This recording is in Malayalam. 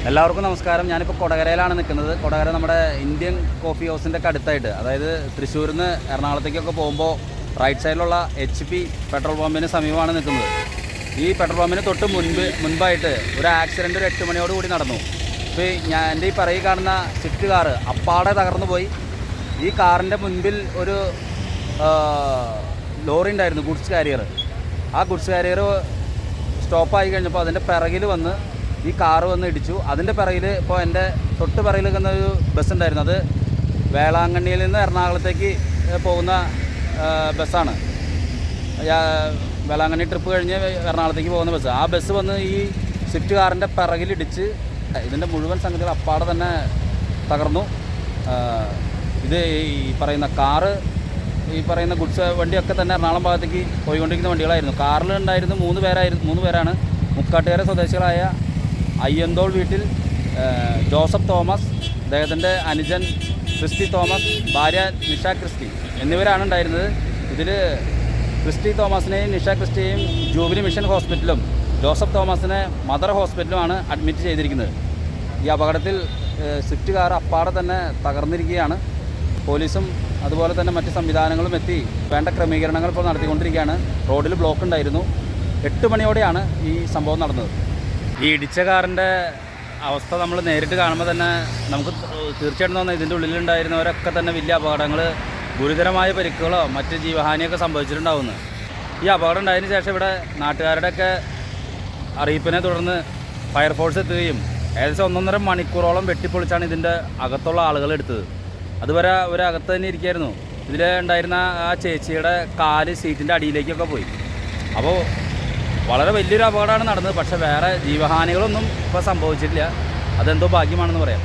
എല്ലാവർക്കും നമസ്കാരം. ഞാനിപ്പോൾ കൊടകരയിലാണ് നിൽക്കുന്നത്. കൊടകര നമ്മുടെ ഇന്ത്യൻ കോഫി ഹൗസിൻ്റെ അടുത്തായിട്ട്, അതായത് തൃശ്ശൂരിൽ നിന്ന് എറണാകുളത്തേക്കൊക്കെ പോകുമ്പോൾ റൈറ്റ് സൈഡിലുള്ള HP പെട്രോൾ പമ്പിന് സമീപമാണ് നിൽക്കുന്നത്. ഈ പെട്രോൾ പമ്പിന് തൊട്ട് മുൻപായിട്ട് ഒരു ആക്സിഡൻറ്റ് ഒരു 8 മണിയോട് കൂടി നടന്നു. ഇപ്പോൾ എൻ്റെ ഈ പറയി കാണുന്ന സ്വിഫ്റ്റ് കാറ് അപ്പാടെ തകർന്നു പോയി. ഈ കാറിൻ്റെ മുൻപിൽ ഒരു ലോറി ഉണ്ടായിരുന്നു, ഗുഡ്സ് കാരിയർ. ആ ഗുഡ്സ് കാരിയർ സ്റ്റോപ്പായി കഴിഞ്ഞപ്പോൾ അതിൻ്റെ പിറകിൽ വന്ന് ഈ കാറ് വന്ന് ഇടിച്ചു. അതിൻ്റെ പിറകിൽ ഇപ്പോൾ എൻ്റെ തൊട്ട് പിറകിൽ നിൽക്കുന്ന ഒരു ബസ് ഉണ്ടായിരുന്നു. അത് വേളാങ്കണ്ണിയിൽ നിന്ന് എറണാകുളത്തേക്ക് പോകുന്ന ബസ്സാണ്. വേളാങ്കണ്ണി ട്രിപ്പ് കഴിഞ്ഞ് എറണാകുളത്തേക്ക് പോകുന്ന ബസ്. ആ ബസ് വന്ന് ഈ സ്വിഫ്റ്റ് കാറിൻ്റെ പിറകിലിടിച്ച് ഇതിൻ്റെ മുഴുവൻ സംഗതികൾ അപ്പാടെ തന്നെ തകർന്നു. ഇത് ഈ പറയുന്ന കാറ്, ഈ പറയുന്ന ഗുഡ്സ് വണ്ടിയൊക്കെ തന്നെ എറണാകുളം ഭാഗത്തേക്ക് പോയിക്കൊണ്ടിരിക്കുന്ന വണ്ടികളായിരുന്നു. കാറിലുണ്ടായിരുന്നു 3 പേരാണ്. മുക്കാട്ടുകര സ്വദേശികളായ അയ്യന്തോൾ വീട്ടിൽ ജോസഫ് തോമസ്, അദ്ദേഹത്തിൻ്റെ അനുജൻ ക്രിസ്റ്റി തോമസ്, ഭാര്യ നിഷ ക്രിസ്റ്റി എന്നിവരാണ് ഉണ്ടായിരുന്നത്. ഇതിൽ ക്രിസ്റ്റി തോമസിനെയും നിഷ ക്രിസ്റ്റിയെയും ജൂബിലി മിഷൻ ഹോസ്പിറ്റലും ജോസഫ് തോമസിനെ മദർ ഹോസ്പിറ്റലുമാണ് അഡ്മിറ്റ് ചെയ്തിരിക്കുന്നത്. ഈ അപകടത്തിൽ സ്വിഫ്റ്റ് കാർ അപ്പാടെ തന്നെ തകർന്നിരിക്കുകയാണ്. പോലീസും അതുപോലെ തന്നെ മറ്റ് സംവിധാനങ്ങളും എത്തി വേണ്ട ക്രമീകരണങ്ങൾ ഇപ്പോൾ നടത്തിക്കൊണ്ടിരിക്കുകയാണ്. റോഡിൽ ബ്ലോക്ക് ഉണ്ടായിരുന്നു. 8 മണിയോടെയാണ് ഈ സംഭവം നടന്നത്. ഈ ഇടിച്ച കാറിൻ്റെ അവസ്ഥ നമ്മൾ നേരിട്ട് കാണുമ്പോൾ തന്നെ നമുക്ക് തീർച്ചയായിട്ടും തോന്നുന്നത് ഇതിൻ്റെ ഉള്ളിലുണ്ടായിരുന്നവരൊക്കെ തന്നെ വലിയ അപകടങ്ങൾ, ഗുരുതരമായ പരിക്കുകളോ മറ്റ് ജീവഹാനിയൊക്കെ സംഭവിച്ചിട്ടുണ്ടാവുന്നു. ഈ അപകടം ഉണ്ടായതിനു ശേഷം ഇവിടെ നാട്ടുകാരുടെയൊക്കെ അറിയിപ്പിനെ തുടർന്ന് ഫയർഫോഴ്സ് എത്തുകയും ഏകദേശം 1.5 മണിക്കൂറോളം വെട്ടിപ്പൊളിച്ചാണ് ഇതിൻ്റെ അകത്തുള്ള ആളുകൾ എടുത്തത്. അതുവരെ ഒരകത്ത് തന്നെ ഇരിക്കുകയായിരുന്നു. ഇതിൽ ഉണ്ടായിരുന്ന ആ ചേച്ചിയുടെ കാല് സീറ്റിൻ്റെ അടിയിലേക്കൊക്കെ പോയി. അപ്പോൾ വളരെ വലിയൊരു അപകടമാണ് നടന്നത്. പക്ഷേ വേറെ ജീവഹാനികളൊന്നും ഇപ്പോൾ സംഭവിച്ചിട്ടില്ല. അതെന്തോ ഭാഗ്യമാണെന്ന് പറയാം.